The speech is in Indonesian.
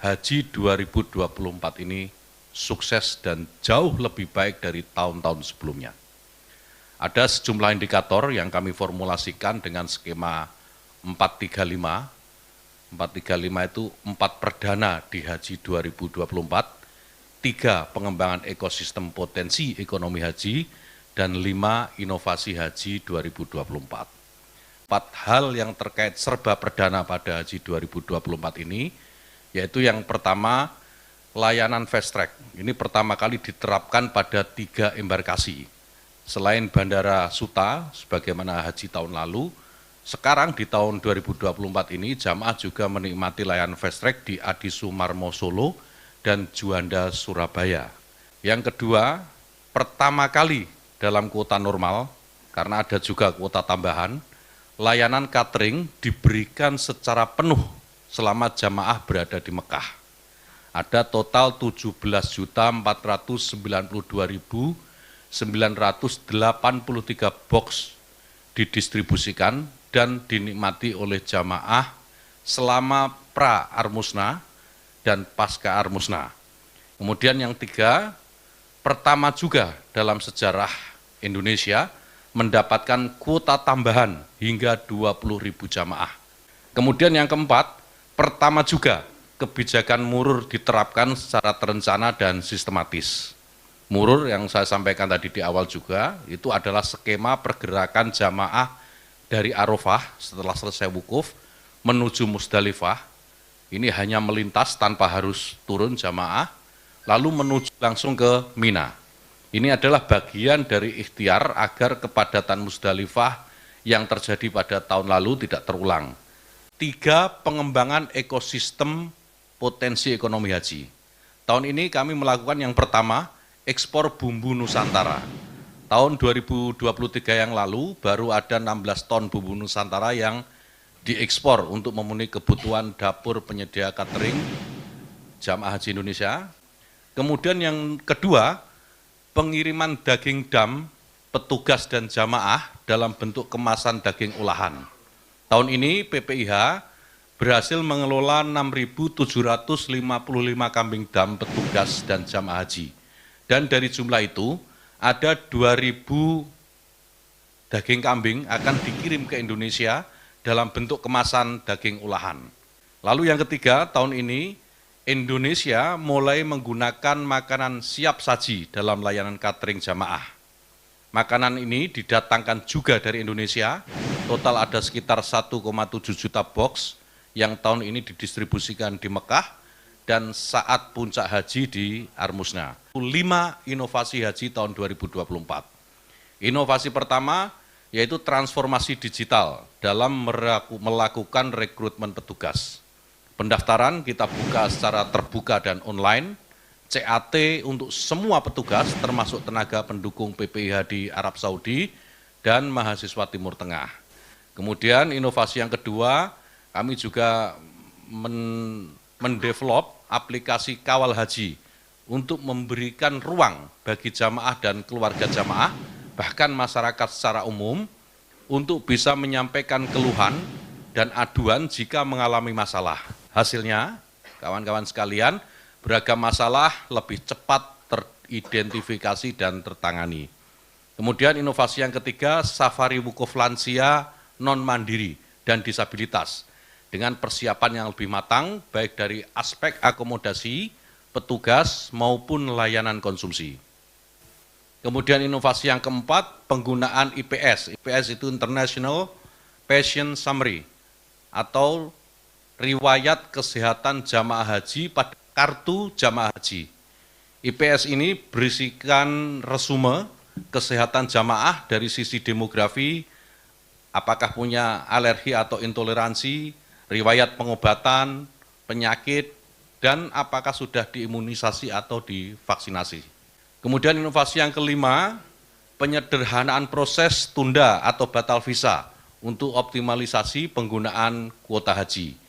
Haji 2024 ini sukses dan jauh lebih baik dari tahun-tahun sebelumnya. Ada sejumlah indikator yang kami formulasikan dengan skema 435. 435 itu 4 perdana di Haji 2024, 3 pengembangan ekosistem potensi ekonomi haji, dan 5 inovasi haji 2024. 4 hal yang terkait serba perdana pada Haji 2024 ini, yaitu yang pertama, layanan fast track. Ini pertama kali diterapkan pada 3 embarkasi. Selain Bandara Suta, sebagaimana haji tahun lalu, sekarang di tahun 2024 ini jamaah juga menikmati layanan fast track di Adi Sumarmo Solo dan Juanda Surabaya. Yang kedua, pertama kali dalam kuota normal, karena ada juga kuota tambahan, layanan catering diberikan secara penuh selama jamaah berada di Mekah. Ada total 17.492.983 box didistribusikan dan dinikmati oleh jamaah selama pra-Armusna dan pasca Armusna. Kemudian yang 3, pertama juga dalam sejarah Indonesia mendapatkan kuota tambahan hingga 20.000 jamaah. Kemudian yang keempat, pertama juga kebijakan murur diterapkan secara terencana dan sistematis. Murur yang saya sampaikan tadi di awal juga, itu adalah skema pergerakan jamaah dari Arafah setelah selesai wukuf menuju Musdalifah. Ini hanya melintas tanpa harus turun jamaah, lalu menuju langsung ke Mina. Ini adalah bagian dari ikhtiar agar kepadatan Musdalifah yang terjadi pada tahun lalu tidak terulang. 3, pengembangan ekosistem potensi ekonomi haji. Tahun ini kami melakukan yang pertama, ekspor bumbu Nusantara. Tahun 2023 yang lalu baru ada 16 ton bumbu Nusantara yang diekspor untuk memenuhi kebutuhan dapur penyedia catering jamaah haji Indonesia. Kemudian yang kedua, pengiriman daging dam, petugas dan jamaah dalam bentuk kemasan daging olahan. Tahun ini PPIH berhasil mengelola 6.755 kambing dam petugas dan jamaah haji. Dan dari jumlah itu, ada 2.000 daging kambing akan dikirim ke Indonesia dalam bentuk kemasan daging olahan. Lalu yang ketiga, tahun ini Indonesia mulai menggunakan makanan siap saji dalam layanan catering jamaah. Makanan ini didatangkan juga dari Indonesia, total ada sekitar 1,7 juta box yang tahun ini didistribusikan di Mekah dan saat puncak haji di Armusna. 5 inovasi haji tahun 2024. Inovasi pertama yaitu transformasi digital dalam melakukan rekrutmen petugas. Pendaftaran kita buka secara terbuka dan online, CAT untuk semua petugas termasuk tenaga pendukung PPIH di Arab Saudi dan mahasiswa Timur Tengah. Kemudian inovasi yang kedua, kami juga mendevelop aplikasi kawal haji untuk memberikan ruang bagi jamaah dan keluarga jamaah, bahkan masyarakat secara umum, untuk bisa menyampaikan keluhan dan aduan jika mengalami masalah. Hasilnya, kawan-kawan sekalian, beragam masalah lebih cepat teridentifikasi dan tertangani. Kemudian inovasi yang ketiga, safari wukuf lansia non-mandiri dan disabilitas, dengan persiapan yang lebih matang, baik dari aspek akomodasi, petugas, maupun layanan konsumsi. Kemudian inovasi yang keempat, penggunaan IPS. IPS itu International Patient Summary, atau riwayat kesehatan jamaah haji pada kartu jamaah haji. IPS ini berisikan resume kesehatan jamaah dari sisi demografi, apakah punya alergi atau intoleransi, riwayat pengobatan, penyakit, dan apakah sudah diimunisasi atau divaksinasi. Kemudian inovasi yang kelima, penyederhanaan proses tunda atau batal visa untuk optimalisasi penggunaan kuota haji.